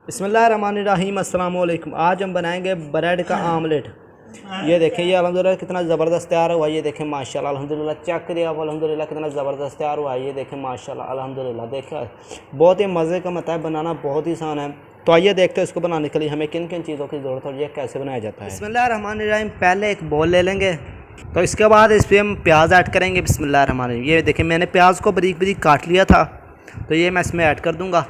बिस्मिल्लाहिर्रहमानिर्रहीम अस्सलाम वालेकुम। आज हम बनाएंगे ब्रेड का आमलेट। ये देखें, ये अल्हम्दुलिल्लाह कितना ज़बरदस्त तैयार हुआ। ये देखें माशाल्लाह अल्हम्दुलिल्लाह, चेक करिए आप अल्हम्दुलिल्लाह कितना ज़बरदस्त तैयार हुआ है। ये देखें माशाल्लाह अल्हम्दुलिल्लाह, देखें बहुत ही मज़े का मता है, बनाना बहुत ही आसान है। तो आइए देखते हैं इसको बनाने के लिए हमें किन किन चीज़ों की ज़रूरत है और ये कैसे बनाया जाता है। बिस्मिल्लाहिर्रहमानिर्रहीम। पहले एक बॉल ले लेंगे, तो इसके बाद इस पर हम प्याज ऐड करेंगे। बिस्मिल्लाहिर्रहमानिर्रहीम। ये देखें मैंने प्याज को बारीक बारीक काट लिया था, तो ये मैं इसमें ऐड कर दूँगा।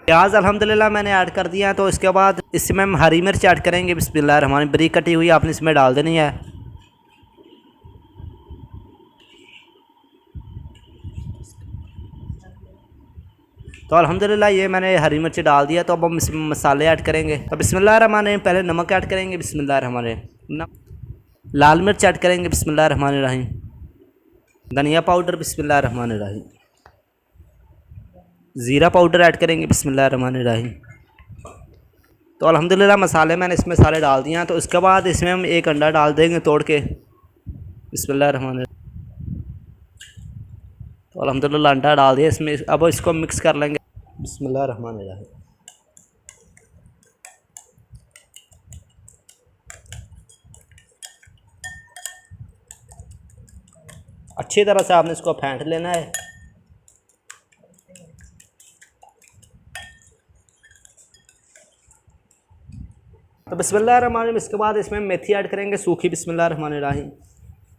प्याज अल्हम्दुलिल्लाह मैंने ऐड कर दिया है। तो इसके बाद इसमें हम हरी मिर्च ऐड करेंगे। बिस्मिल्लाहिर्रहमानिर्रहीम। बारीक कटी हुई आपने इसमें डाल देनी है। तो अल्हम्दुलिल्लाह ये मैंने हरी मिर्च डाल दिया। तो अब हम इसमें मसाले ऐड करेंगे। तो बिस्मिल्लाहिर्रहमानिर्रहीम। पहले नमक ऐड करेंगे। बिस्मिल्लाहिर्रहमानिर्रहीम। लाल मिर्च ऐड करेंगे। बिस्मिल्लाहिर्रहमानिर्रहीम। धनिया पाउडर। बिस्मिल्लाहिर्रहमानिर्रहीम। ज़ीरा पाउडर ऐड करेंगे। बिस्मिल्लाहिर्रहमानिर्रहीम। तो अल्हम्दुलिल्लाह मसाले मैंने इसमें सारे डाल दिए हैं। तो इसके बाद इसमें हम एक अंडा डाल देंगे तोड़ के। बिस्मिल्लाहिर्रहमानिर्रहीम। तो अल्हम्दुलिल्लाह अंडा डाल दिया इसमें। अब इसको मिक्स कर लेंगे। बिस्मिल्लाहिर्रहमानिर्रहीम। अच्छी तरह से आपने इसको फेंट लेना है। तो बिस्मिल्लाहिर्रहमानिर्रहीम। इसके बाद इसमें मेथी ऐड करेंगे सूखी। बिस्मिल्लाहिर्रहमानिर्रहीम।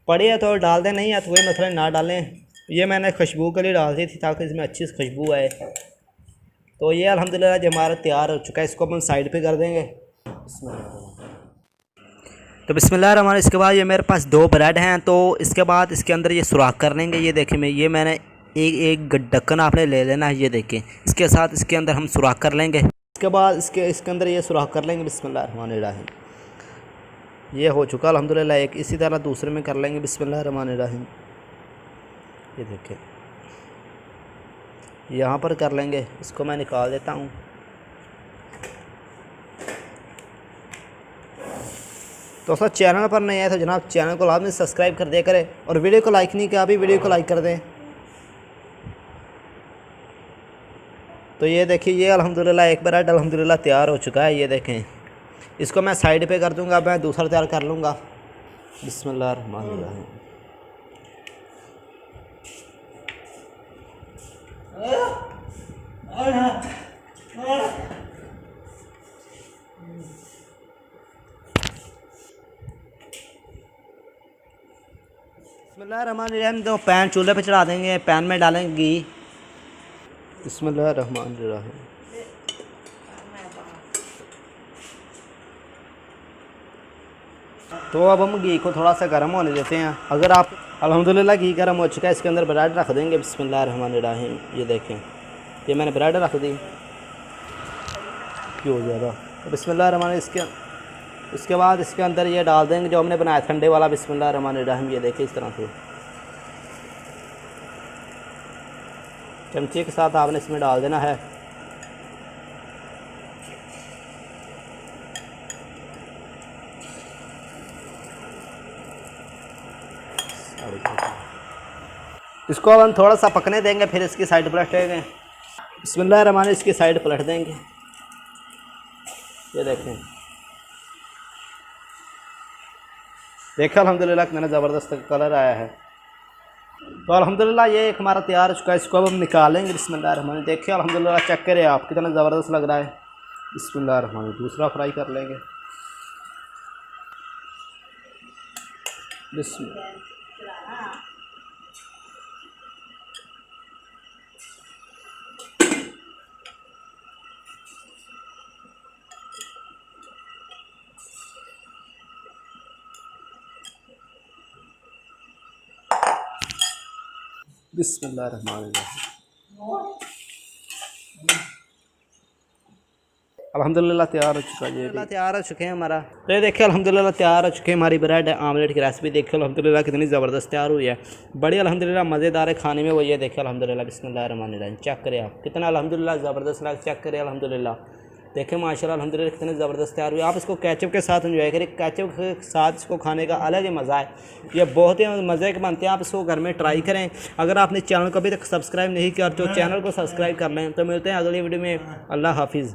पड़ी है तो डाल दें, नहीं है तो वही मसला ना डालें। ये मैंने खुशबू के लिए डाल दी थी ताकि इसमें अच्छी खुशबू आए। तो ये अल्हम्दुलिल्लाह जो हमारा तैयार हो चुका है, इसको अपन साइड पे कर देंगे। तो बिस्मिल्लाहिर्रहमानिर्रहीम। इसके बाद ये मेरे पास 2 ब्रेड हैं, तो इसके बाद इसके अंदर ये सुराख कर लेंगे। ये देखें ये मैंने एक ढक्कन आपने ले लेना है। ये देखें इसके साथ इसके अंदर हम सुराख कर लेंगे। इसके बाद इसके अंदर ये सुराख कर लेंगे। बिस्मिल्लाहिर्रहमानिर्रहीम। ये हो चुका अल्हम्दुलिल्लाह एक। इसी तरह दूसरे में कर लेंगे। बिस्मिल्लाहिर्रहमानिर्रहीम। ये देखें यहाँ पर कर लेंगे। इसको मैं निकाल देता हूँ। तो सर चैनल पर नहीं आए तो जनाब चैनल को लाजमी सब्सक्राइब कर दिया करें, और वीडियो को लाइक नहीं किया अभी वीडियो को लाइक कर दें। तो ये देखिए ये अल्हम्दुलिल्लाह एक ब्रेड अल्हम्दुलिल्लाह तैयार हो चुका है। ये देखें इसको मैं साइड पे कर दूंगा, मैं दूसरा तैयार कर लूँगा। बिस्मिल्लाहिर्रहमानिर्रहीम। बिस्मिल्लाहिर्रहमानिर्रहीम। तो पैन चूल्हे पे चढ़ा देंगे, पैन में डालेंगे घी। बिस्मिल्लाहिर्रहमानिर्रहीम। तो अब हम घी को थोड़ा सा गर्म होने देते हैं। अगर आप अल्हम्दुलिल्लाह घी गर्म हो चुका है, इसके अंदर ब्रेड रख देंगे। बिस्मिल्लाहिर्रहमानिर्रहीम। ये देखें ये मैंने ब्रेड रख दी। क्यों हो ज़्यादा। तो बिस्मिल्लाहिर्रहमानिर्रहीम। इसके बाद इसके अंदर ये डाल देंगे जो हमने बनाया ठंडे वाला। बिस्मिल्लाहिर्रहमानिर्रहीम। ये देखिए इस तरह से चमचे के साथ आपने इसमें डाल देना है। इसको अब हम थोड़ा सा पकने देंगे, फिर इसकी साइड पलटेंगे। बिस्मिल्लाहिर्रहमानिर्रहीम। इसकी साइड पलट देंगे। ये देखें अल्हम्दुलिल्लाह कितना ज़बरदस्त कलर आया है। तो अल्हम्दुलिल्लाह ये एक हमारा तैयार हो चुका है। इसको अब हम निकालेंगे। बिस्मिल्लाहिर्रहमानिर्रहीम। देखिए अल्हम्दुलिल्लाह चेक करें आप कितना ज़बरदस्त लग रहा है। बिस्मिल्लाहिर्रहमानिर्रहीम। दूसरा फ्राई कर लेंगे। बिस्मिल्लाह। अल्हम्दुलिल्लाह तैयार हो चुका है। ये तैयार हो चुके हैं हमारा। तो ये देखिए अल्हम्दुलिल्लाह तैयार हो चुके हैं हमारी ब्रेड आमलेट की रेसिपी। देखिए अल्हम्दुलिल्लाह कितनी ज़बरदस्त तैयार हुई है, बड़ी अल्हम्दुलिल्लाह मज़ेदार है खाने में। वो ये देखिए अल्हम्दुलिल्लाह। बिस्मिल्लाहिर्रहमानिर्रहीम। चेक करें आप कितना अल्हम्दुलिल्लाह ज़बरदस्त लगा। चेक करें अल्हम्दुलिल्लाह। देखें माशाल्लाह अल्हम्दुलिल्लाह कितने ज़बरदस्त तैयार हुई। आप इसको केचप के साथ एंजॉय करें। केचप के साथ इसको खाने का अलग ही मज़ा है। ये बहुत ही मज़े के बनते हैं। आप इसको घर में ट्राई करें। अगर आपने चैनल को अभी तक सब्सक्राइब नहीं किया तो चैनल को सब्सक्राइब कर लें। तो मिलते हैं अगली वीडियो में। अल्लाह हाफिज़।